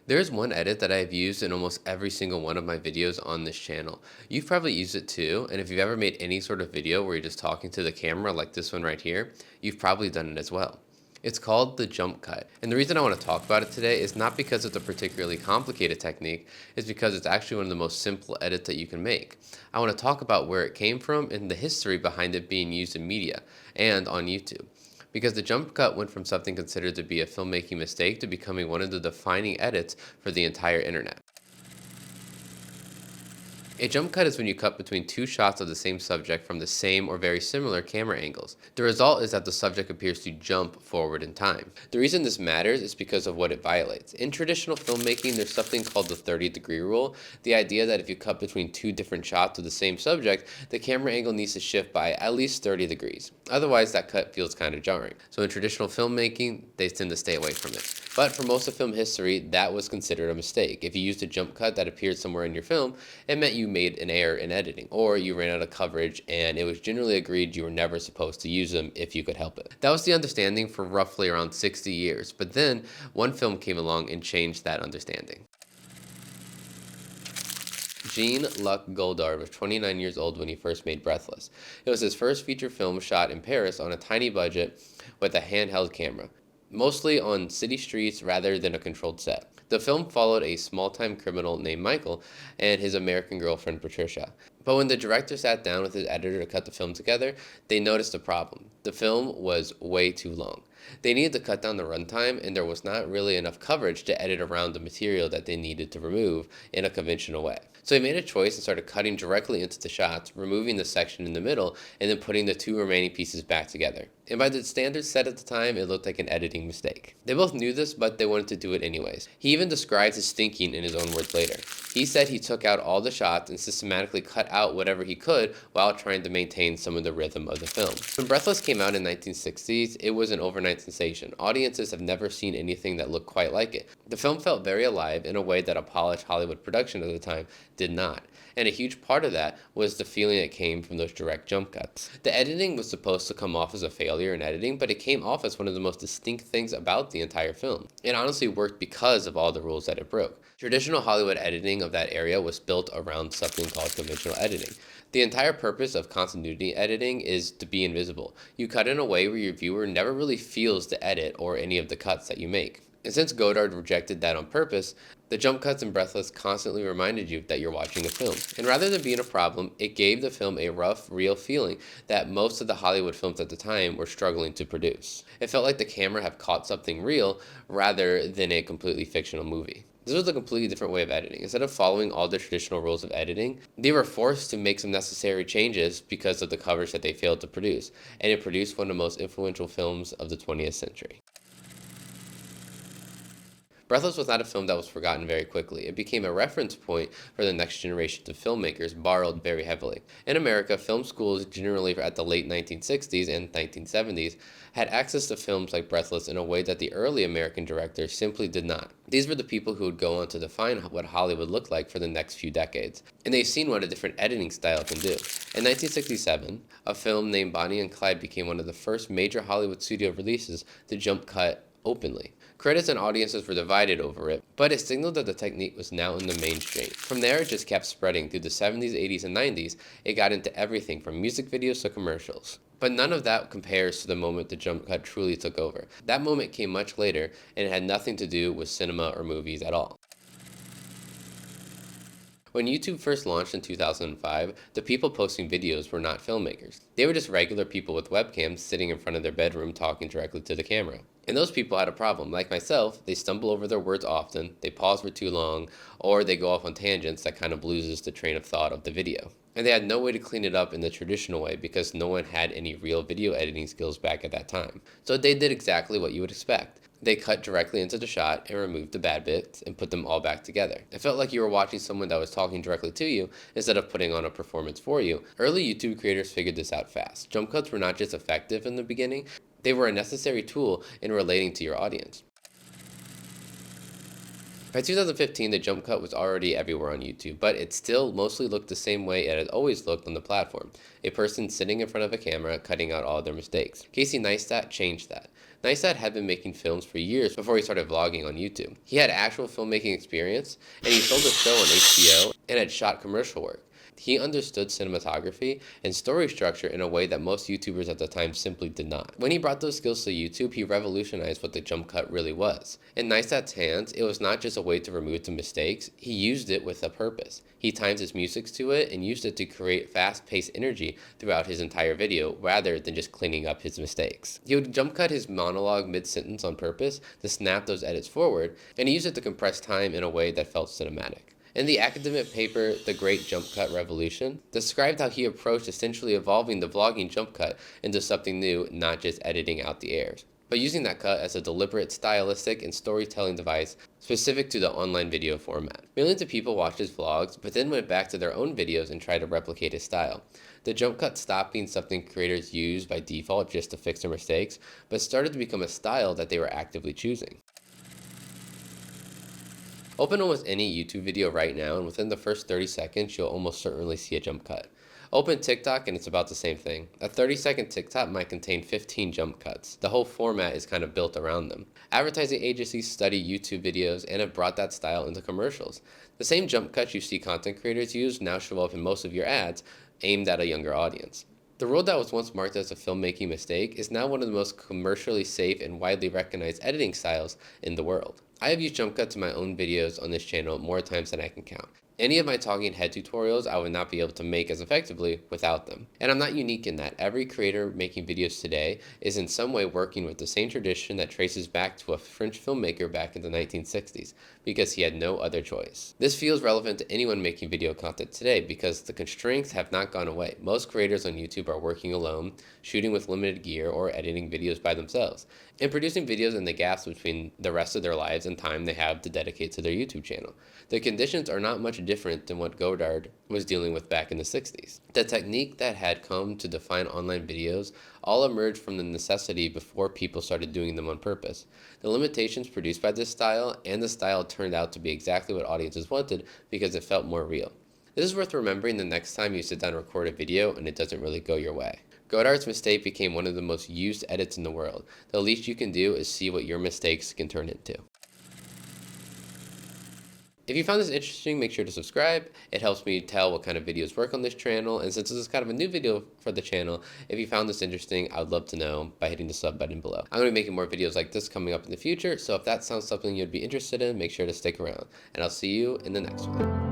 There's one edit that I've used in almost every single one of my videos on this channel. You've probably used it too, and if you've ever made any sort of video where you're just talking to the camera like this one right here, you've probably done it as well. It's called the jump cut. And the reason I want to talk about it today is not because it's a particularly complicated technique, it's because it's actually one of the most simple edits that you can make. I want to talk about where it came from and the history behind it being used in media and on YouTube. Because the jump cut went from something considered to be a filmmaking mistake to becoming one of the defining edits for the entire internet. A jump cut is when you cut between two shots of the same subject from the same or very similar camera angles. The result is that the subject appears to jump forward in time. The reason this matters is because of what it violates. In traditional filmmaking, there's something called the 30-degree rule, the idea that if you cut between two different shots of the same subject, the camera angle needs to shift by at least 30 degrees. Otherwise, that cut feels kind of jarring. So in traditional filmmaking, they tend to stay away from it. But for most of film history, that was considered a mistake. If you used a jump cut that appeared somewhere in your film, it meant you made an error in editing, or you ran out of coverage, and it was generally agreed you were never supposed to use them if you could help it. That was the understanding for roughly around 60 years, but then one film came along and changed that understanding. Jean-Luc Godard was 29 years old when he first made Breathless. It was his first feature film shot in Paris on a tiny budget with a handheld camera, mostly on city streets rather than a controlled set. The film followed a small-time criminal named Michael and his American girlfriend Patricia. But when the director sat down with his editor to cut the film together, they noticed a problem. The film was way too long. They needed to cut down the runtime, and there was not really enough coverage to edit around the material that they needed to remove in a conventional way. So he made a choice and started cutting directly into the shots, removing the section in the middle, and then putting the two remaining pieces back together. And by the standards set at the time, it looked like an editing mistake. They both knew this, but they wanted to do it anyways. He even described his thinking in his own words later. He said he took out all the shots and systematically cut out whatever he could while trying to maintain some of the rhythm of the film. When Breathless came out in the 1960s, it was an overnight sensation. Audiences have never seen anything that looked quite like it. The film felt very alive in a way that a polished Hollywood production of the time did not. And a huge part of that was the feeling that came from those direct jump cuts. The editing was supposed to come off as a failure in editing, but it came off as one of the most distinct things about the entire film. It honestly worked because of all the rules that it broke. Traditional Hollywood editing of that area was built around something called conventional editing. The entire purpose of continuity editing is to be invisible. You cut in a way where your viewer never really feels the edit or any of the cuts that you make. And since Godard rejected that on purpose, the jump cuts in Breathless constantly reminded you that you're watching a film. And rather than being a problem, it gave the film a rough, real feeling that most of the Hollywood films at the time were struggling to produce. It felt like the camera had caught something real rather than a completely fictional movie. This was a completely different way of editing. Instead of following all the traditional rules of editing, they were forced to make some necessary changes because of the coverage that they failed to produce, and it produced one of the most influential films of the 20th century. Breathless was not a film that was forgotten very quickly. It became a reference point for the next generation of filmmakers, borrowed very heavily. In America, film schools generally at the late 1960s and 1970s had access to films like Breathless in a way that the early American directors simply did not. These were the people who would go on to define what Hollywood looked like for the next few decades. And they've seen what a different editing style can do. In 1967, a film named Bonnie and Clyde became one of the first major Hollywood studio releases to jump cut openly. Critics and audiences were divided over it, but it signaled that the technique was now in the mainstream. From there, it just kept spreading. Through the 70s, 80s, and 90s, it got into everything from music videos to commercials. But none of that compares to the moment the jump cut truly took over. That moment came much later, and it had nothing to do with cinema or movies at all. When YouTube first launched in 2005, the people posting videos were not filmmakers. They were just regular people with webcams sitting in front of their bedroom talking directly to the camera. And those people had a problem. Like myself, they stumble over their words often, they pause for too long, or they go off on tangents that kind of loses the train of thought of the video. And they had no way to clean it up in the traditional way because no one had any real video editing skills back at that time. So they did exactly what you would expect. They cut directly into the shot and removed the bad bits and put them all back together. It felt like you were watching someone that was talking directly to you instead of putting on a performance for you. Early YouTube creators figured this out fast. Jump cuts were not just effective in the beginning, they were a necessary tool in relating to your audience. By 2015, the jump cut was already everywhere on YouTube, but it still mostly looked the same way it had always looked on the platform. A person sitting in front of a camera cutting out all their mistakes. Neistat changed that. Neistat had been making films for years before he started vlogging on YouTube. He had actual filmmaking experience, and he sold a show on HBO and had shot commercial work. He understood cinematography and story structure in a way that most YouTubers at the time simply did not. When he brought those skills to YouTube, he revolutionized what the jump cut really was. In Neistat's hands, it was not just a way to remove the mistakes, he used it with a purpose. He timed his music to it and used it to create fast-paced energy throughout his entire video rather than just cleaning up his mistakes. He would jump cut his monologue mid-sentence on purpose to snap those edits forward, and he used it to compress time in a way that felt cinematic. In the academic paper, The Great Jump Cut Revolution, described how he approached essentially evolving the vlogging jump cut into something new, not just editing out the errors, but using that cut as a deliberate stylistic and storytelling device specific to the online video format. Millions of people watched his vlogs, but then went back to their own videos and tried to replicate his style. The jump cut stopped being something creators used by default just to fix their mistakes, but started to become a style that they were actively choosing. Open almost any YouTube video right now, and within the first 30 seconds, you'll almost certainly see a jump cut. Open TikTok and it's about the same thing. A 30-second TikTok might contain 15 jump cuts. The whole format is kind of built around them. Advertising agencies study YouTube videos and have brought that style into commercials. The same jump cuts you see content creators use now show up in most of your ads aimed at a younger audience. The rule that was once marked as a filmmaking mistake is now one of the most commercially safe and widely recognized editing styles in the world. I have used jump cuts in my own videos on this channel more times than I can count. Any of my talking head tutorials I would not be able to make as effectively without them. And I'm not unique in that. Every creator making videos today is in some way working with the same tradition that traces back to a French filmmaker back in the 1960s, because he had no other choice. This feels relevant to anyone making video content today because the constraints have not gone away. Most creators on YouTube are working alone, shooting with limited gear, or editing videos by themselves, and producing videos in the gaps between the rest of their lives and time they have to dedicate to their YouTube channel. The conditions are not much different than what Godard was dealing with back in the 60s. The technique that had come to define online videos all emerged from the necessity before people started doing them on purpose. The limitations produced by this style and the style turned out to be exactly what audiences wanted because it felt more real. This is worth remembering the next time you sit down and record a video and it doesn't really go your way. Godard's mistake became one of the most used edits in the world. The least you can do is see what your mistakes can turn into. If you found this interesting, make sure to subscribe. It helps me tell what kind of videos work on this channel, and since this is kind of a new video for the channel, if you found this interesting, I would love to know by hitting the sub button below. I'm going to be making more videos like this coming up in the future, so if that sounds something you'd be interested in, make sure to stick around, and I'll see you in the next one.